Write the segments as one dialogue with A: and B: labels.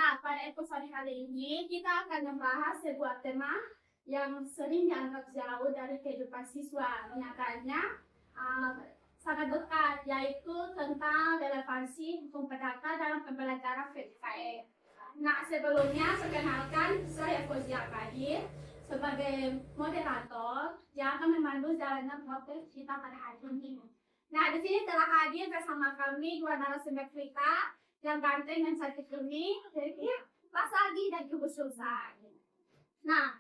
A: Nah, pada episode kali ini kita akan membahas sebuah tema yang sering dianggap jauh dari kehidupan siswa. Nyatanya sangat dekat, yaitu tentang relevansi hukum perdata dalam pembelajaran PKE. Nah, sebelumnya perkenalkan saya Fozia Kadir sebagai moderator yang akan memandu jalannya podcast kita pada hari ini. Nah, di sini telah hadir bersama kami dua narasumber kita yang ganteng dan cantik ini, jadi Pak Saldi dan Ibu Susan. Nah,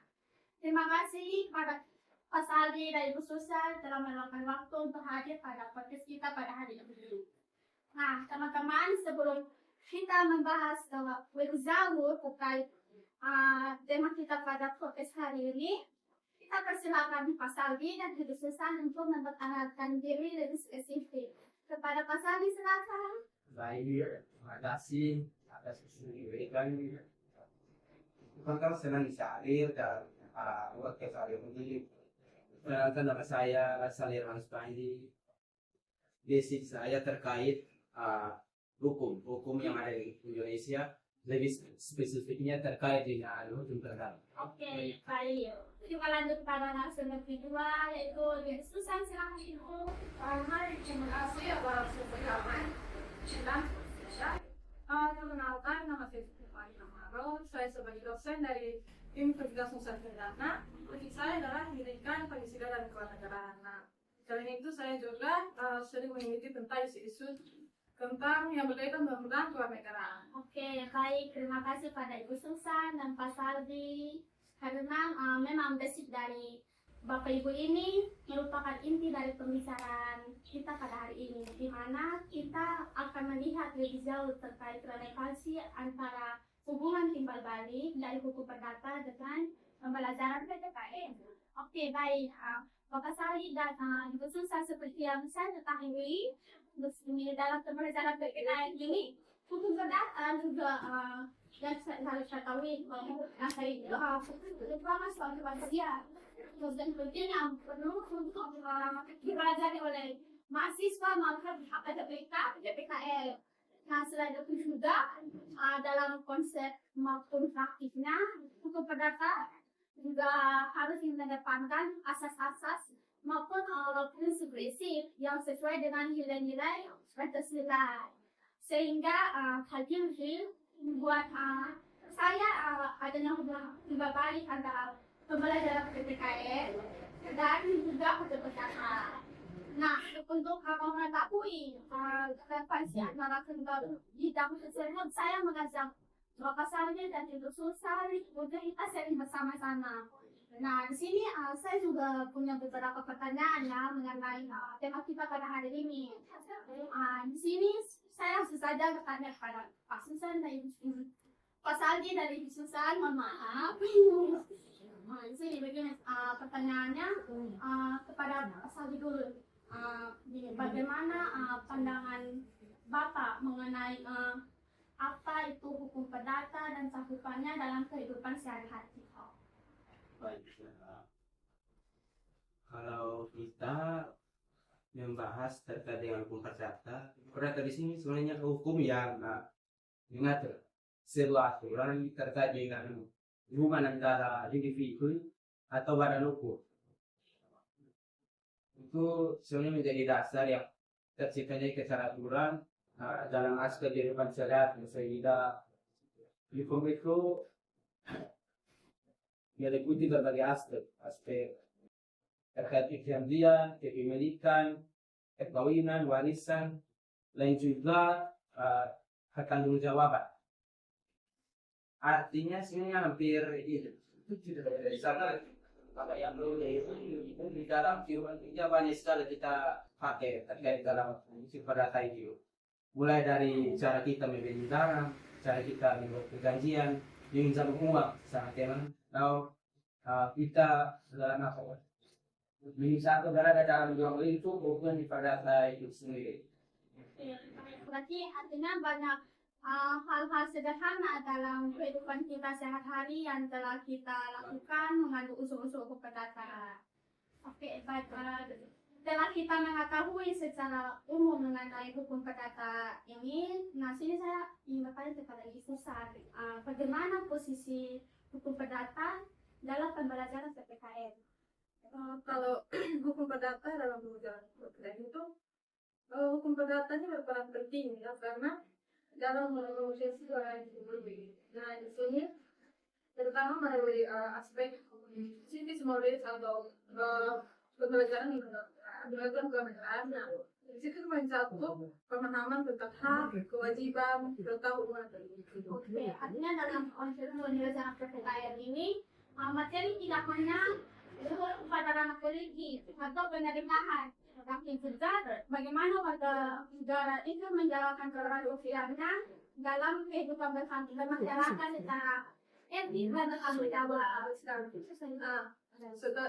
A: terima kasih kepada Pak Saldi dan Ibu Susan telah meluangkan waktu untuk hadir pada podcast kita pada hari ini. Nah, teman-teman, sebelum kita membahas lebih jauh terkait tema kita pada podcast hari ini, kita persilakan Pak Saldi dan Ibu Susan untuk memperkenalkan diri lebih spesifik. Kepada Pak Saldi, silakan.
B: Baik, terima kasih atas kesempatan. Kita senang bisa hadir dan podcast hari ini. Perkenalkan nama saya Salir Manspaindi. Basic saya terkait hukum yang ada di Indonesia, lebih spesifiknya terkait dengan hukum perdata.
A: Oke, baik. Kita lanjut pada narasumber kedua, yaitu Ibu Susan, silakan Ibu.
C: Hai, terima kasih atas kebersamaan. Perkenalkan, nama saya Fani Amaro. Saya sebagai dosen dari Universitas Nusa Tenggara. Tugas saya adalah pendidikan, pengisian dan kewarganegaraan. Nah, selain itu saya juga sering mengikuti tentang isu-isu tentang yang berkaitan dengan kewarganegaraan.
A: Oke, baik. Terima kasih pada Ibu Susan dan Pak Saldi. Karena memang basic dari Bapak Ibu ini merupakan inti dari pembicaraan kita pada hari ini, di mana kita akan melihat lebih jauh terkait relevansi antara hubungan timbal balik dari hukum perdata dengan pembelajaran PPKN. Oke, baik. Bapak Saldi dan Ibu Susan, seperti yang saya ketahui, dalam pembelajaran PPKN ini, hukum perdata juga yang harus saya tahu yang saya itu banget soal kebahagiaan dan penting yang perlu untuk dipelajari oleh mahasiswa maupun PPKL. Nah, selain itu juga dalam konsep maupun praktiknya hukum perdata juga harus mengedepankan asas-asas maupun prinsip-prinsip yang sesuai dengan nilai-nilai Pancasila, sehingga hal ini membuat saya adanya hubungan timbal balik antara pembelajaran PPKN dan juga hukum perdata. Nah, untuk mengetahui relevansi antara kedua bidang tersebut, saya mengajak Bapak Saldi dan Ibu Susan untuk kita sharing bersama-sama. Nah, di sini saya juga punya beberapa pertanyaan ya mengenai tema kita pada hari ini. Di sini saya langsung saja bertanya kepada Pak Susan dan Pak Saldi dan Ibu Susan, mohon maaf. Nah, di sini begini pertanyaannya kepada Pak Saldi dulu. Bagaimana pandangan Bapak mengenai apa itu hukum perdata dan cakupannya dalam kehidupan sehari-hari?
B: Baik, kalau kita membahas terkait dengan hukum perdata di sini sebenarnya hukum yang mengatur sebuah aturan terkait dengan hubungan antara individu atau badan hukum. Itu sebenarnya menjadi dasar yang terciptanya keteraturan dalam aspek kehidupan sehari-hari, sehingga hukum itu meliputi berbagai aspek terkait kegiatan, kepemilikan, perkawinan, warisan, lain juga hak tanggung jawaban. Artinya sebenarnya hampir itu tidak ada di sana. Maka yang perlu di dalam kehidupan kerja banyak sekali kita pakai terkait dalam hukum perdata itu. Mulai dari cara kita membeli barang, cara kita membuat perjanjian, meminjam uang sama teman, atau kita dalam apa? Misal berada dalam jual beli itu bukan di perdata itu sendiri.
A: Berarti artinya banyak hal-hal sederhana dalam kehidupan kita sehari-hari yang telah kita lakukan mengandung unsur-unsur hukum perdata. Oke, baik. Setelah kita mengetahui secara umum mengenai hukum perdata ini, nah sini saya ingin bertanya kepada Ibu Susan, bagaimana posisi hukum perdata dalam pembelajaran PPKN?
C: Kalau hukum perdata dalam pembelajaran PPKN itu, hukum perdata ini berperan penting ya, karena dalam menegosiasi dua ideologi. Nah, di sini terutama melalui aspek civis moralis atau pembelajaran kenegaraan. Nah, di situ mencakup pemahaman tentang hak, kewajiban, serta hubungan.
A: Oke, artinya dalam konsep pembelajaran PPKN ini, materi tidak hanya pada ranah politik atau penerimaan, tapi juga bagaimana warga negara itu menjalankan peran sosialnya dalam kehidupan bermasyarakat secara etis dan bertanggung jawab.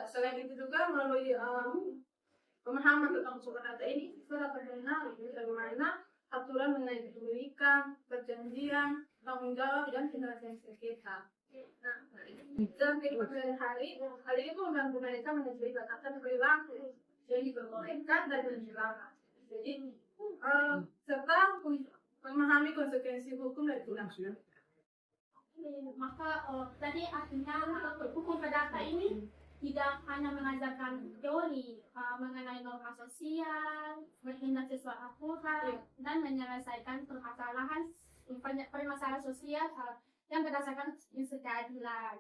C: Selain itu juga melalui pemahaman tentang hukum perdata ini, kita dapat mengenal bagaimana aturan mengenai kepemilikan, perjanjian, tanggung jawab, dan tindakan sengketa. Nah, dalam kehidupan sehari-hari, hal ini pun membantu mereka menjadi batasan perilaku yang diperbolehkan dan dilarang. Jadi, serta memahami konsekuensi hukum dari tindakan.
A: Maka tadi artinya hukum perdata ini tidak hanya mengajarkan teori mengenai norma sosial, bertindak sesuai aturan, dan menyelesaikan permasalahan sosial yang berdasarkan keadilan.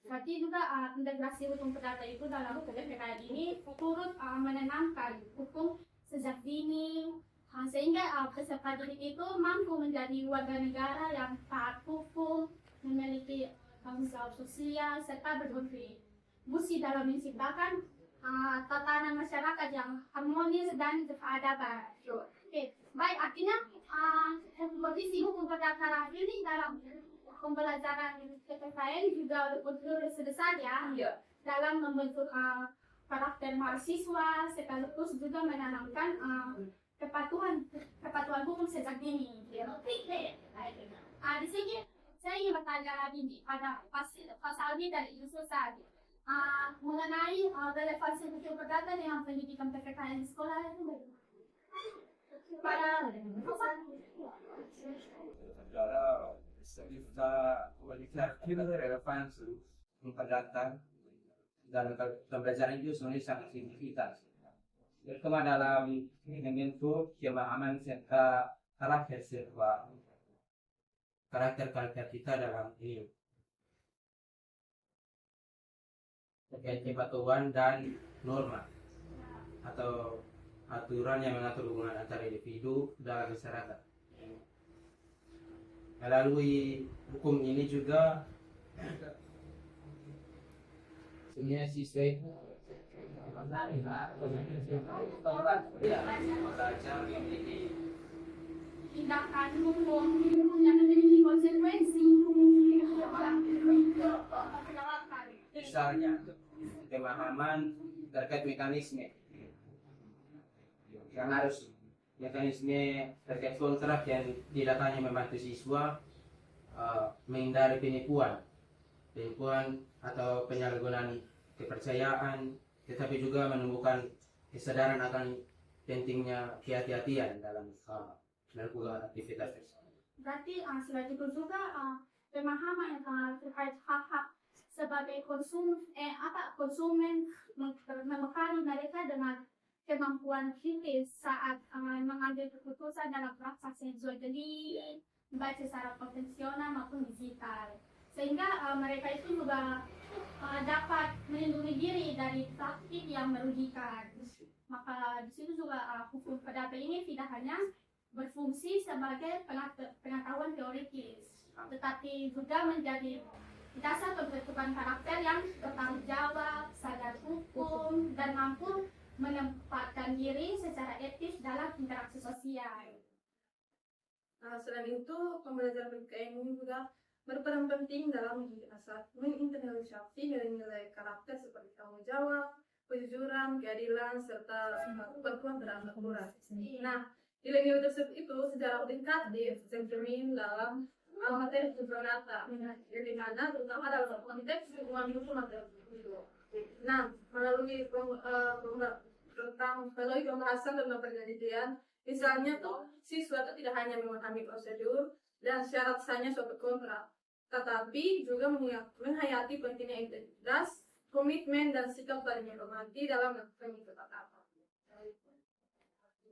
A: Berarti juga integrasi hukum perdata itu dalam PPKN ini turut menanamkan hukum sejak dini, sehingga peserta didik itu mampu menjadi warga negara yang taat hukum, memiliki tanggung jawab sosial, serta berkontribusi dalam menciptakan tatanan masyarakat yang harmonis dan berkeadaban. Oke, baik, artinya posisi hukum perdata ini dalam pembelajaran PPKN juga berkontribusi besar ya dalam membentuk karakter mahasiswa, sekaligus juga menanamkan kepatuhan hukum sejak dini. Di sini saya ingin bertanya lagi pada pasal ini dari Ibu Susan mengenai relevansi hukum perdata dengan pendidikan PPKN di sekolah itu. Pada
B: kita kualifikasi relevansi perdata dalam pembelajaran itu sebenarnya sangat signifikan. Terutama dalam membentuk pemahaman serta karakter kita dalam ini terkait kepatuhan dan norma atau aturan yang mengatur hubungan antara individu dan masyarakat. Melalui hukum ini juga sebenarnya siswa itu
A: tindakan hukum yang memiliki konsekuensi.
B: Misalnya pemahaman terkait mekanisme yang harus mekanisme terkait kontrak yang tidak hanya membantu siswa menghindari penipuan atau penyalahgunaan kepercayaan, tetapi juga menumbuhkan kesadaran akan pentingnya kehati-hatian dalam melakukan aktivitas tersebut.
A: Berarti selain itu juga pemahaman terkait hak-hak sebagai konsumen membekali mereka dengan kemampuan kritis saat mengambil keputusan dalam transaksi jual beli, baik secara konvensional maupun digital, sehingga mereka itu juga dapat melindungi diri dari praktik yang merugikan. Maka di situ juga hukum perdata ini tidak hanya berfungsi sebagai pengetahuan teoritis, tetapi juga menjadi dasar pembentukan karakter yang bertanggung jawab, sadar hukum, dan mampu menempatkan diri secara etis dalam interaksi sosial.
C: Selain itu, pembelajaran PPKN ini juga berperan penting dalam menginternalisasi nilai-nilai karakter seperti tanggung jawab, kejujuran, keadilan, serta kepatuhan terhadap aturan. Nah, nilai-nilai tersebut itu secara tingkat tercermin dalam materi hukum perdata, yang dimana terutama dalam konteks hubungan hukum antar individu. Nah, melalui tentang melalui pembahasan tentang perjanjian. Misalnya tuh siswa itu tidak hanya memahami prosedur dan syarat sahnya suatu kontrak, tetapi juga menghayati pentingnya integritas, komitmen dan sikap saling menghormati dalam melakukan ketetapan.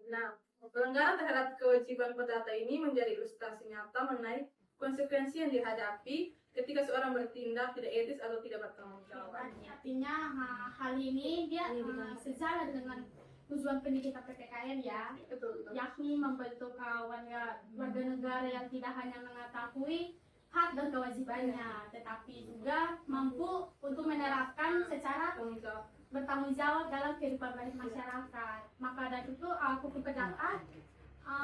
C: Nah, pelanggaran terhadap kewajiban perdata ini menjadi ilustrasi nyata mengenai konsekuensi yang dihadapi ketika seorang bertindak tidak etis atau tidak bertanggung jawab.
A: Artinya hal ini dia sejalan dengan tujuan pendidikan PPKN ya,
C: Betul.
A: yakni membentuk warga negara yang tidak hanya mengetahui hak dan kewajibannya, tetapi juga mampu untuk menerapkan secara bertanggung jawab dalam kehidupan masyarakat. Maka dari itu hukum perdata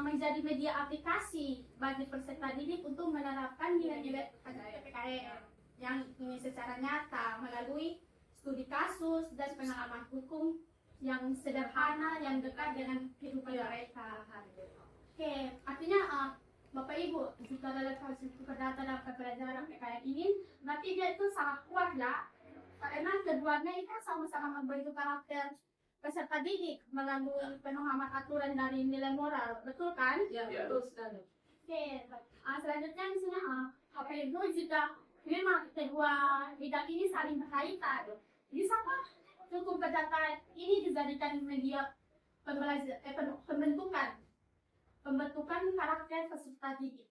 A: menjadi media aplikasi bagi peserta didik untuk menerapkan nilai-nilai PPKN yang ini secara nyata melalui studi kasus dan pengalaman hukum yang sederhana, yang dekat dengan kehidupan mereka. Oke, artinya Bapak Ibu, jika dalam kasus perdata dalam pembelajaran PPKN ini, berarti dia itu sangat kuat ya, karena keduanya itu sama-sama membentuk karakter peserta didik melalui pemahaman aturan dari nilai moral, betul kan?
C: Ya,
B: Ya.
C: betul sekali.
A: Oke, selanjutnya di sini Bapak Ibu jika memang kedua bidang ini saling berkaitan, bisa kah hukum perdata ini dijadikan media pembentukan karakter peserta didik?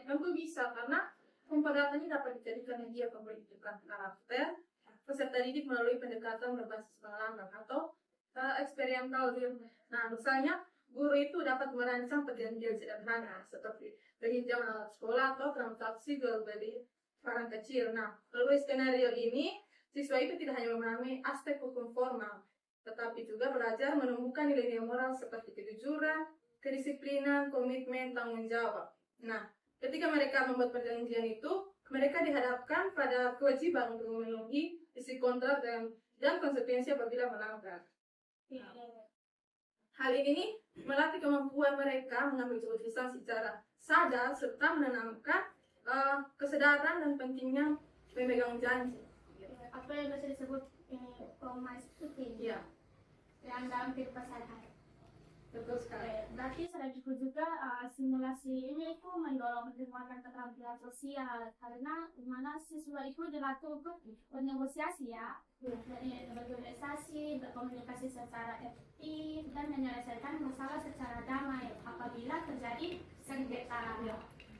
C: Tentu bisa, karena hukum perdata ini dapat dijadikan media pembentukan karakter peserta didik melalui pendekatan berbasis pengalaman atau eksperimental. Nah, misalnya guru itu dapat merancang perjanjian sederhana seperti pinjam alat sekolah atau transaksi jual beli barang kecil. Nah, melalui skenario ini siswa itu tidak hanya memahami aspek hukum formal, tetapi juga belajar menemukan nilai-nilai moral seperti kejujuran, kedisiplinan, komitmen, tanggung jawab. Nah, ketika mereka membuat perjanjian itu, mereka dihadapkan pada kewajiban untuk memenuhi isi kontrak dan konsekuensi apabila melanggar. Hal ini melatih kemampuan mereka mengambil keputusan secara sadar serta menanamkan kesadaran dan pentingnya memegang janji.
A: Apa yang bisa disebut promise keeping
C: Ya,
A: yang dalam kehidupan sehari-hari.
C: betul sekali.
A: Berarti selain itu juga simulasi ini itu mendorong penguatan keterampilan sosial karena dimana siswa itu dilatih untuk bernegosiasi ya, bernegosiasi, berkomunikasi secara efektif dan menyelesaikan masalah secara damai apabila terjadi sengketa.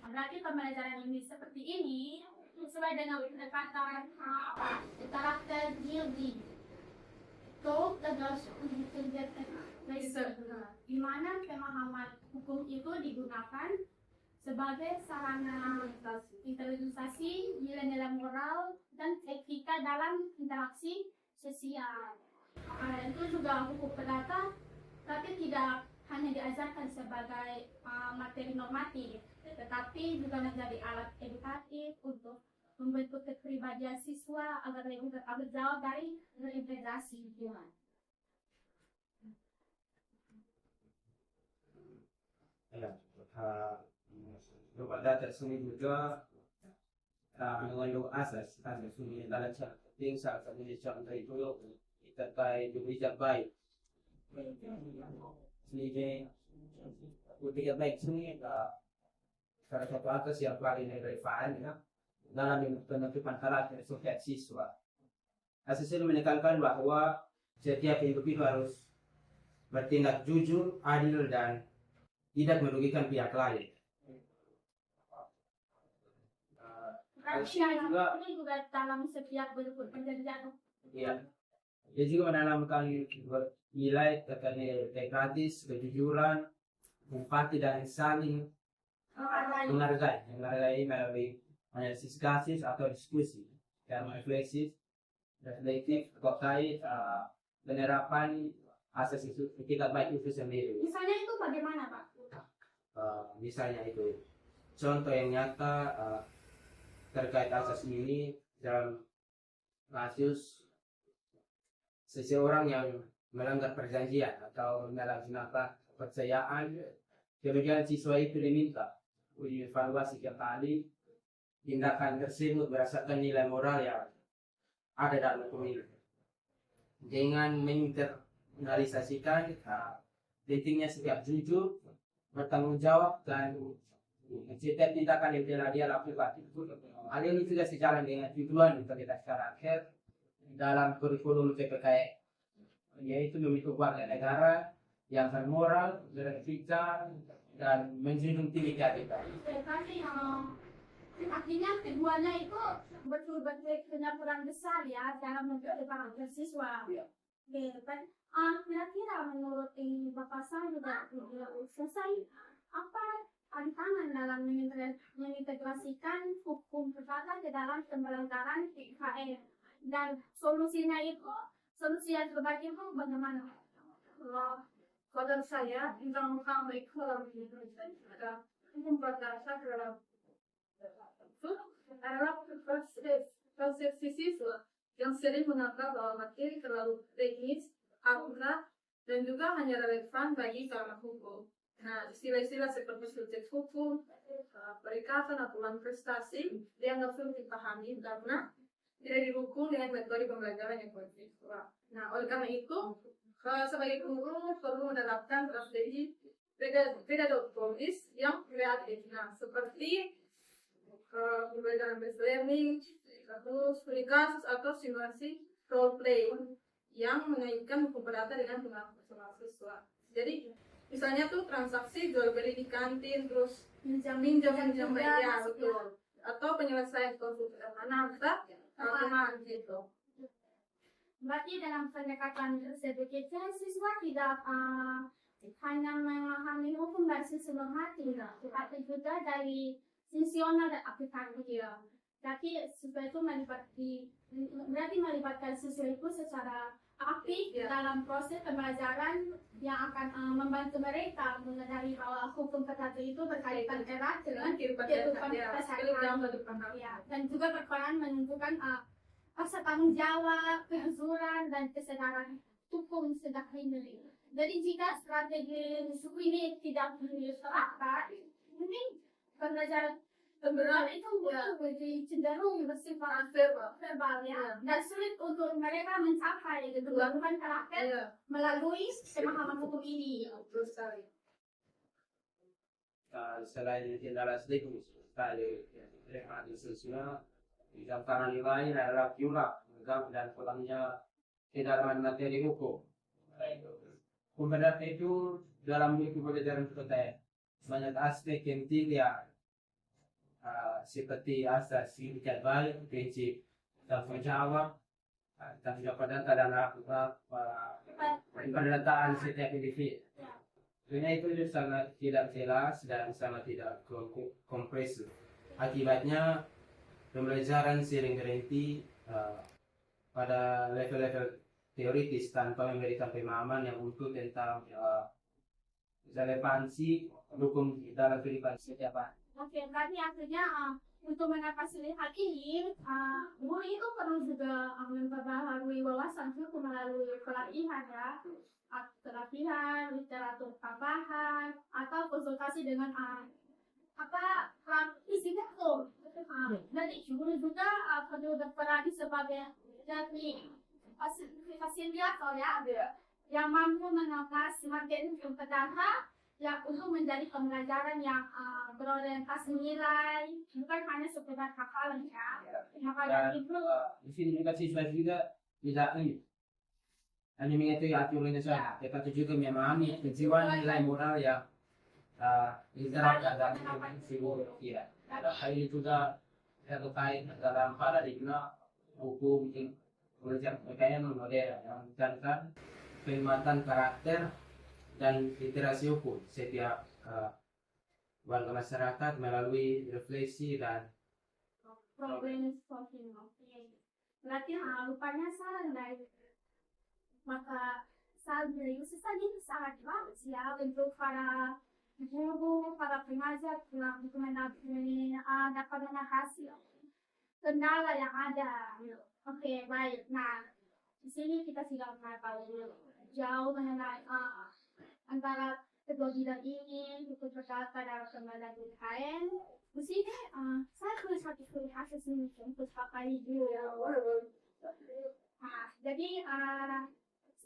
A: Berarti pembelajaran ini seperti ini sesuai dengan pendekatan karakter building. Itu adalah di mana pemahaman hukum itu digunakan sebagai sarana internalisasi nilai-nilai moral dan etika dalam interaksi sosial. Itu juga hukum perdata, tapi tidak hanya diajarkan sebagai materi normatif, tetapi juga menjadi alat edukatif untuk membentuk kepribadian siswa agar lebih bertanggung jawab dari berintegrasi lingkungan.
B: Ya, data sini juga mengandung asas sini dalam penting saat ini contoh itu terkait berbicara baik. Sini berbicara baik sini salah satu asas yang paling relevan ya dalam penentukan karakter setiap siswa. Asas ini menekankan bahwa setiap individu harus bertindak jujur, adil dan tidak merugikan pihak lain.
A: Ini juga dalam setiap bentuk perjanjian.
B: Iya. Dia juga menanamkan nilai terkait integritas, kejujuran, empati dan saling menghargai melalui analisis kasus atau diskusi dan refleksif terkait penerapan asas itu etikat baik itu sendiri.
A: Misalnya itu bagaimana Pak?
B: Misalnya itu contoh yang nyata terkait asas ini dalam kasus seseorang yang melanggar perjanjian atau menyalahgunakan kepercayaan, kemudian siswa itu diminta uji evaluasi kembali tindakan tersebut berdasarkan nilai moral yang ada dalam hukum ini dengan menalisasikan datingnya setiap jujur, bertanggung jawab, dan setiap tindakan yang telah dia lakukan. Hal ini juga sejalan dengan tujuan Universitas Karakter dalam kurikulum PPKN, yaitu membentuk warga negara yang bermoral, beretika, dan menjunjung tinggi keadilan.
A: Tapi artinya keduanya itu betul-betul punya peran besar ya dalam memperkembangkan siswa. Kan kira-kira menurut Bapak saya juga selesai apa tantangan dalam mengintegrasikan hukum perdata ke dalam pembelajaran IKN, dan solusi yang terbaik itu bagaimana?
C: Kalau saya, tentang utama itu ada hukum berdasar dalam itu adalah proses siswa yang sering menganggap bahwa materi terlalu teknis, abstrak, dan juga hanya relevan bagi ranah hukum. Nah, istilah-istilah seperti subjek hukum, perikatan, aturan prestasi dianggap sulit dipahami karena tidak didukung dengan metode pembelajaran yang kolektif. Nah, oleh karena itu, sebagai guru perlu menerapkan strategi pedagogis yang kreatif. Nah, seperti pembelajaran based learning, terus studi kasus atau simulasi role play yang mengaitkan hukum perdata dengan pengalaman personal siswa. Jadi, misalnya tuh transaksi jual beli di kantin, terus minjam ya betul, atau penyelesaian konflik sederhana antar gitu.
A: Berarti dalam pendekatan tersebut siswa tidak hanya memahami hukum dari sisi normatif, tetapi juga dari fungsional dan aplikatif. Jadi siswa itu melibatkan siswa itu secara aktif dalam proses pembelajaran yang akan membantu mereka menyadari bahwa hukum perdata itu berkaitan erat dengan kehidupan keseharian, dan juga berperan menentukan rasa tanggung jawab, kehancuran, dan kesadaran hukum sejak dini. Jadi jika strategi suku ini tidak diterapkan, ini pembelajaran itu menjadi cenderung bersifat verbal ya, dan sulit untuk mereka mencapai kebutuhan karakter melalui pemahaman hukum ini.
B: Selain tindakan sedikit, ada sosial, tantangan lain adalah pura, dan kurangnya kedatangan materi hukum. Hukum perdata itu dalam buku pelajaran PTN banyak aspek yang tidak seperti asas sindikat baik, prinsip tanggung jawab, tanggung jawab perdata dan pendataan setiap individu. Karena itu sangat tidak jelas dan sangat tidak komprehensif. Akibatnya pembelajaran sering berhenti pada level-level teoritis tanpa memberikan pemahaman yang utuh tentang relevansi hukum dalam kehidupan setiap hari.
A: Oke, berarti artinya untuk mengatasi hal ini, guru itu perlu juga memperbaharui wawasan hukum melalui pelatihan ya, pelatihan, literatur tambahan, atau konsultasi dengan isinya hukum. Jadi guru juga perlu berperan sebagai fasilitator ya, yang mampu mengatasi materi hukum perdata yang untuk menjadi pembelajaran yang berorientasi nilai, bukan hanya sekedar hafalan ya. Hafalan itu
B: di sini juga siswa juga tidak hanya mengetahui aturan saja, tetapi juga memahami kejiwaan nilai moral yang diterapkan dalam simbol. Hal ini juga terkait dalam paradigma hukum belajar PKN modern yang menekankan penguatan karakter dan literasi hukum setiap warga masyarakat melalui refleksi dan
A: problem solving. Berarti rupanya saran dari maka saran dari itu sangat bagus ya untuk para guru, para pengajar, dapat hasil kendala yang ada. Oke, baik. Nah, di sini kita sudah mengetahui jauh mengenai antara kedua bidang ini, hukum perdata dalam pembelajaran IKN. Di sini saya tulis hasil untuk pakai dulu ya. Jadi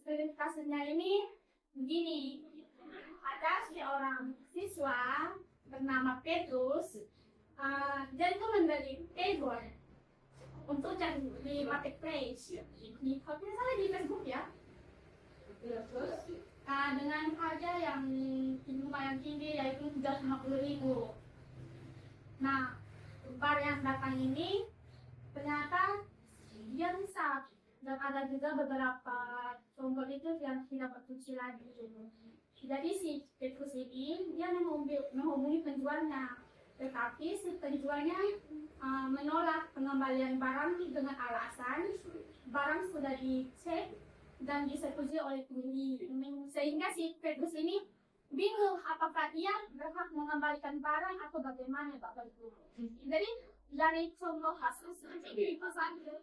A: seperti kasusnya ini begini, ada seorang siswa bernama Petrus, dia itu membeli e-board untuk cari di marketplace, kalau tidak salah di Facebook ya. Terus dengan harga yang lumayan tinggi, yaitu 350.000. Nah, bar yang datang ini ternyata dia rusak, dan ada juga beberapa tombol itu yang tidak berfungsi lagi. Jadi si Petrus ini dia menghubungi penjualnya, tetapi si penjualnya menolak pengembalian barang dengan alasan barang sudah dicek dan disetujui oleh pembeli, sehingga si Petrus ini bingung apakah ia berhak mengembalikan barang atau bagaimana Bapak Ibu. Jadi dari contoh kasus itu saja,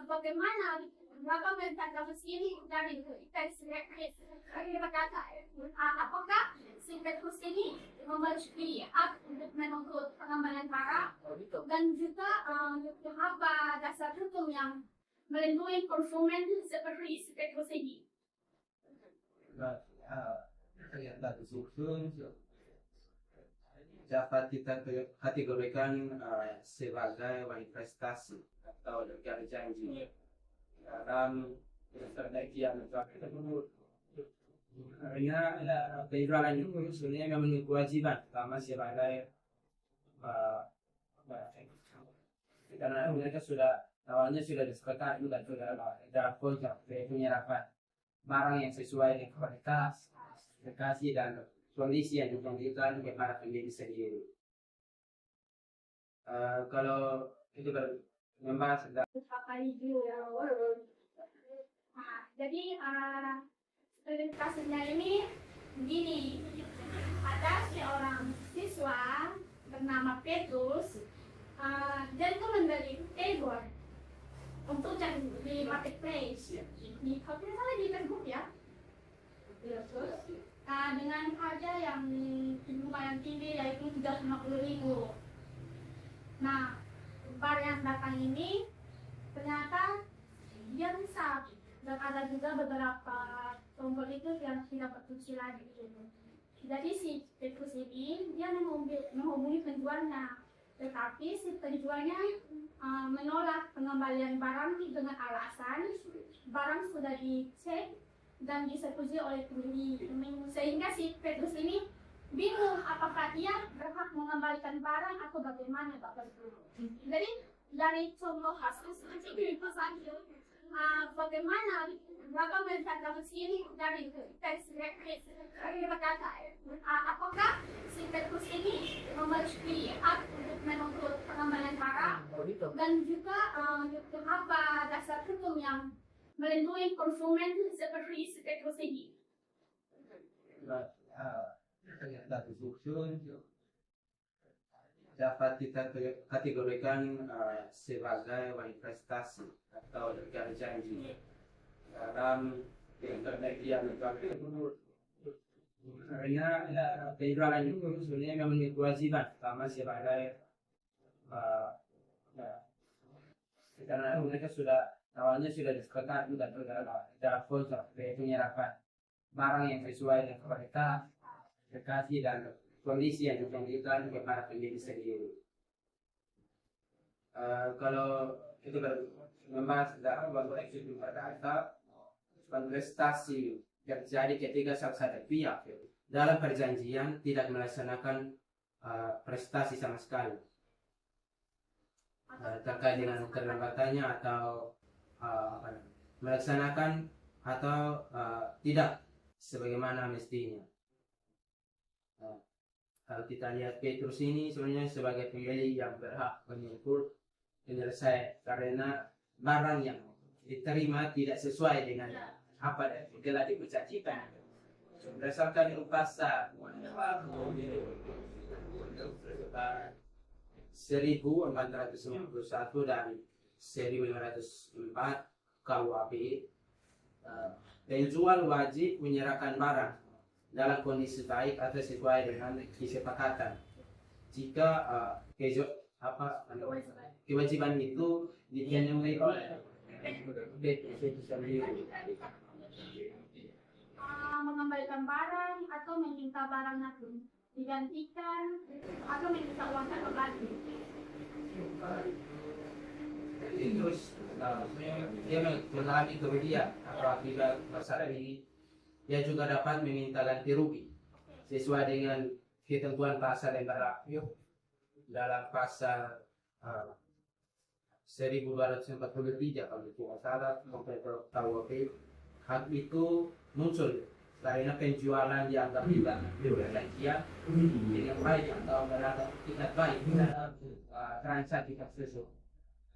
A: bagaimana Bapak melihat kasus ini dari berkata, apakah si Petrus ini memiliki hak untuk menuntut pengembalian barang, dan juga apa dasar hukum yang melindungi konsumen seperti si Petrus ini.
B: Ternyata disusun dapat kita kategorikan sebagai investasi atau negara janji dalam penelitian karena penjualan itu sebenarnya memang kewajiban sama sebagai karena mereka awalnya sudah disepakati dan sudah dalam kontrak penyerapan barang yang sesuai dengan kualitas, spesifikasi dan kondisi yang diperlukan bagaimana pembeli sendiri. Kalau itu membahas tentang
A: jadi seperti kasusnya ini begini, ada seorang siswa bernama Petrus, dia itu membeli e-board untuk cari di marketplace, kalau tidak salah di Facebook ya. Terus dengan harga yang lumayan tinggi, yaitu 350.000. Nah, bar yang datang ini ternyata dia rusak, dan ada juga beberapa tombol itu yang tidak berfungsi lagi. Jadi si Petrus ini dia menghubungi penjualnya, tetapi si penjualnya menolak pengembalian barang dengan alasan barang sudah dicek dan disetujui oleh pembeli, sehingga si Petrus ini bingung apakah ia berhak mengembalikan barang atau bagaimana Bapak Ibu. Jadi dari contoh kasus itu saja, bagaimana Bapak melihat kasus ini dari berkata, apakah si Petrus ini memiliki hak untuk menuntut pengembalian barang, dan juga apa dasar hukum yang melindungi konsumen seperti si Petrus ini.
B: Ternyata disusun dapat kita kategorikan sebagai investasi atau negara janji dalam penelitian karena penjualan itu sebenarnya memang kewajiban sama sebagai karena mereka awalnya sudah disepakati dan sudah dalam kontrak penyerapan barang yang sesuai dengan kualitas, spesifikasi dan kondisi yang diperlukan bagaimana pembeli sendiri. Kalau itu membahas tentang itu pada kontestasi terjadi ketika salah satu pihak dalam perjanjian tidak melaksanakan prestasi sama sekali terkait dengan keterlambatannya atau melaksanakan atau tidak sebagaimana mestinya. Kalau kita lihat Petrus ini sebenarnya sebagai pembeli yang berhak menyukur penyelesai karena barang yang diterima tidak sesuai dengan apa yang telah diperjanjikan berdasarkan pasal 1491 dan 1504 KUHP, penjual wajib menyerahkan barang dalam kondisi baik atau sesuai dengan kesepakatan. Jika kewajiban itu dipenuhi oleh Petrus itu sendiri.
A: mengembalikan barang atau meminta barangnya digantikan atau meminta uangnya kembali.
B: Terus dia mengalami kerugian atau akibat masalah ini, dia juga dapat meminta ganti rugi sesuai dengan ketentuan pasal yang berlaku dalam pasal 1243 kalau tidak salah sampai KUHP. Hak itu muncul karena penjualan dianggap tidak berlaku dengan baik atau berada tidak baik dalam transaksi tersebut.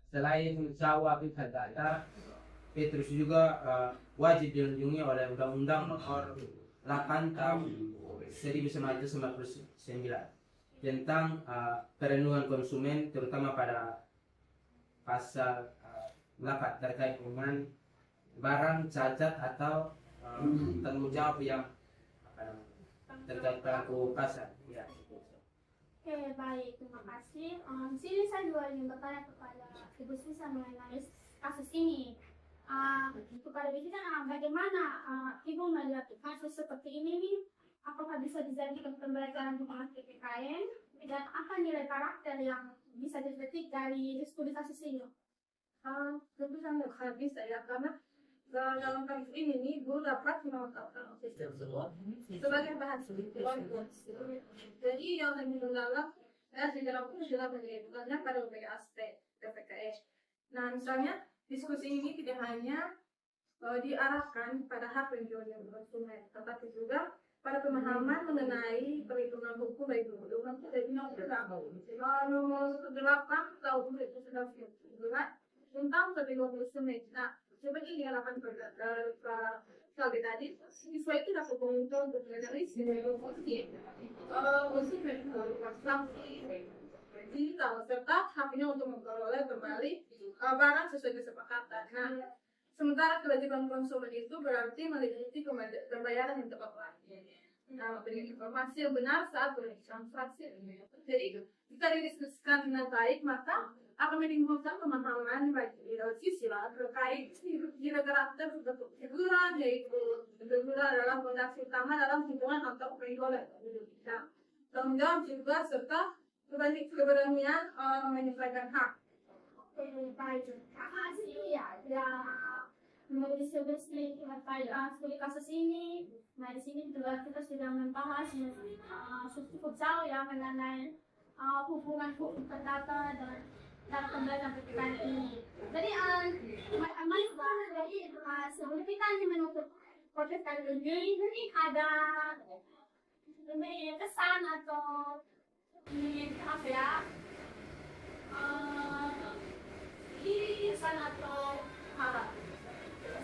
B: Selain jawab data, Petrus juga wajib dilindungi oleh Undang-Undang Nomor 8 Tahun 1999 tentang perlindungan konsumen, terutama pada pasal 8 terkait dengan barang cacat atau tanggung jawab yang terkait pelaku pasar. Ya.
A: Oke, baik, terima kasih. Di sini saya juga ingin bertanya kepada Ibu Sisa mengenai kasus ini. Kepada Ibu Sisa, bagaimana Ibu melihat kasus seperti ini nih? Apakah bisa dijadikan pembelajaran di PPKN? Dan apa nilai karakter yang bisa dipetik dari studi kasus ini?
C: Tentu sangat bisa ya, karena dalam kasus ini nih, gue dapat memanfaatkan sistem tersebut sebagai bahan studi. Jadi yang lebih mendalam, di dalam itu sudah menjadikannya pada berbagai aspek PPKN. Nah, misalnya diskusi ini tidak hanya diarahkan pada hak penjual yang konsumen, tetapi juga pada pemahaman mengenai perhitungan hukum baik undang-undang dan undang-undang. Nomor 8 tahun 2019 tentang perlindungan konsumen. Nah, seperti yang dilakukan Pak tadi, siswa itu dapat menguntungkan untuk menganalisis konsumen sanksi digital serta haknya untuk memperoleh kembali barang sesuai kesepakatan. Nah, sementara kewajiban konsumen itu berarti meliputi pembayaran yang tepat waktu. Nah, memberikan informasi yang benar saat bertransaksi. Jadi, jika didiskusikan dengan baik, maka akan menimbulkan pemahaman bagi sisi terkait nilai karakter teguran, yaitu teguran adalah fondasi utama dalam hubungan atau pergaulan. Tanggung jawab juga serta keberanian menyesuaikan hak.
A: Baik, terima kasih ya. Menurut studi kasus ini, nah di sini juga kita sudah membahas cukup jauh ya mengenai hubungan hukum perdata dan pembelajaran PPKN ini. Jadi, sebelum kita menutup podcast kali ini ada kesan atau apa ya? Kesan atau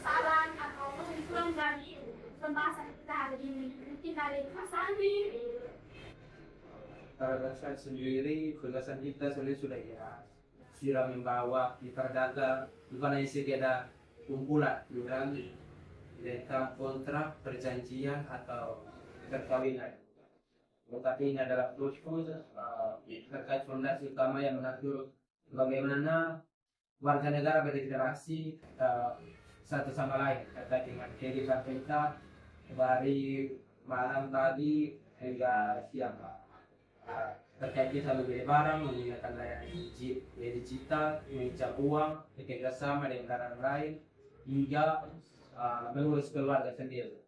A: saran atau kesimpulan dari pembahasan kita hari ini. Mungkin dari Mas Andi.
B: Kalau saya sendiri, penjelasan kita sebenarnya sudah ya, sudah membawa di perdata bukan hanya sekedar kumpulan tentang kontrak perjanjian atau perkawinan, tetapi ini adalah klausul terkait fondasi utama yang mengatur bagaimana warga negara berinteraksi satu sama lain terkait dengan kehidupan kita dari malam tadi hingga siang. Terkait kita membeli barang, menggunakan layanan digital, mengincar uang, bekerjasama dengan negara lain, hingga mengurus keluarga sendiri.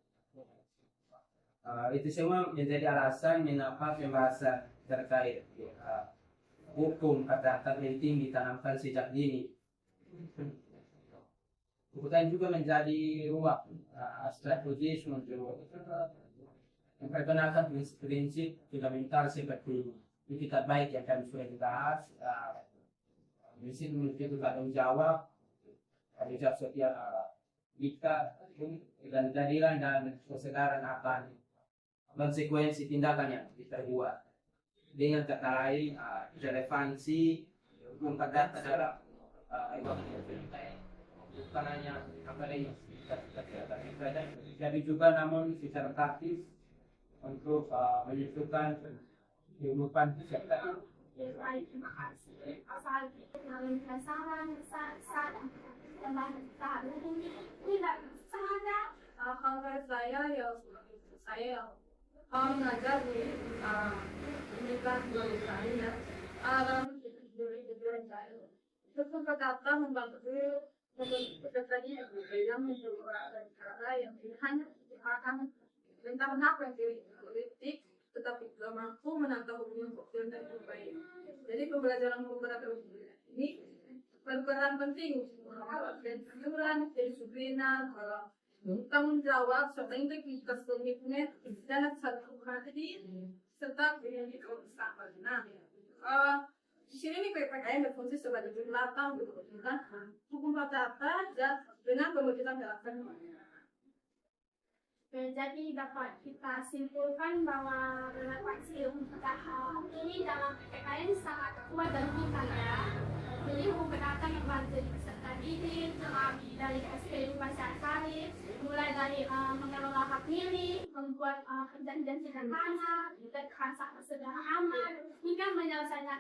B: Itu semua menjadi alasan mengapa pembahasan terkait hukum perdata penting ditanamkan sejak dini. Bukan juga menjadi ruang strategis untuk memperkenalkan prinsip fundamental seperti etikat baik yang kami sudah dibahas. Di sini memiliki tanggung jawab setiap kita dan keadilan dan kesadaran akan konsekuensi tindakan yang kita buat. Dengan kata lain, relevansi hukum perdata dalam bukan hanya jadi juga namun secara praktis untuk menyusulkan kehidupan kita.
A: Terima kasih. Asal kita saran, tidak sangat
C: hal saya yang mengajar di pendidikan Indonesia terus berkata membantu pesertanya yang mencoba cara yang hanya akan tentang apa yang politik tetapi tidak mampu menangkap hubungan sosial dan baik. Jadi pembelajaran beberapa ini berperan penting dan kejujuran, kedisiplinan, tanggung jawab, serta integritas komitmen dan satu hati serta kebersamaan. Nah, di sini nih PPKN berfungsi sebagai jembatan untuk menghubungkan hukum perdata dan dengan pembentukan gerakan.
A: Jadi dapat kita simpulkan bahwa relevansi untuk hal ini dalam PPKN sangat kuat dan vital ya. Jadi hukum perdata membantu peserta didik dari kehidupan sehari-hari, mulai dari mengelola hak milik, membuat perjanjian sederhana, dan transaksi sederhana, hingga menyelesaikan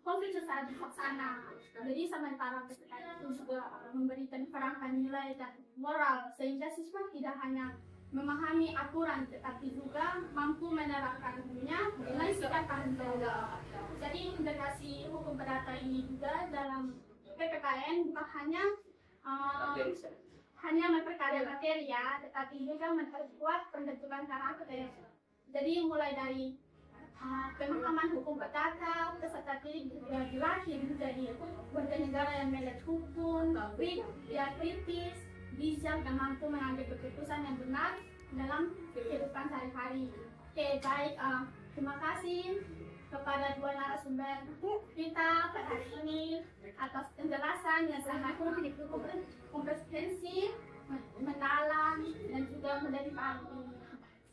A: konflik secara bijaksana. Jadi sementara peserta itu juga memberikan perangkat nilai dan moral sehingga siswa tidak hanya memahami aturan tetapi juga mampu menerapkannya dengan sikap tanggung jawab. Jadi integrasi hukum perdata ini juga dalam PPKN bukan hanya memperkaya materi ya, tetapi juga memperkuat pembentukan karakter. Jadi mulai dari pemahaman hukum perdata, peserta didik dilatih menjadi warga negara yang melek hukum, kritis, bijak dan mampu mengambil keputusan yang benar dalam kehidupan sehari-hari. Oke, baik. Terima kasih kepada dua narasumber kita pada hari ini atas penjelasan yang sangat komprehensif, mendalam dan juga menjadi arti.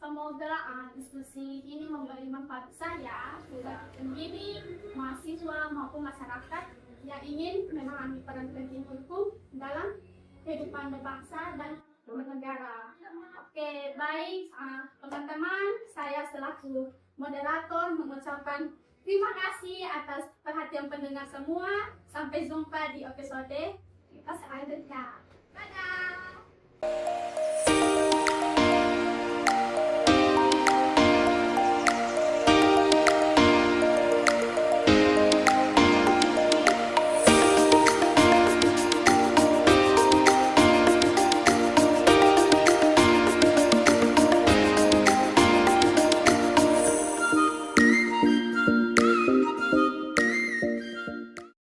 A: Semoga diskusi ini memberi manfaat saya sebagai pendidik, mahasiswa maupun masyarakat yang ingin memahami peran penting hukum dalam kehidupan berbangsa dan bernegara. Oke, baik teman-teman, saya selaku moderator mengucapkan terima kasih atas perhatian pendengar semua. Sampai jumpa di episode kita selanjutnya. Dadah!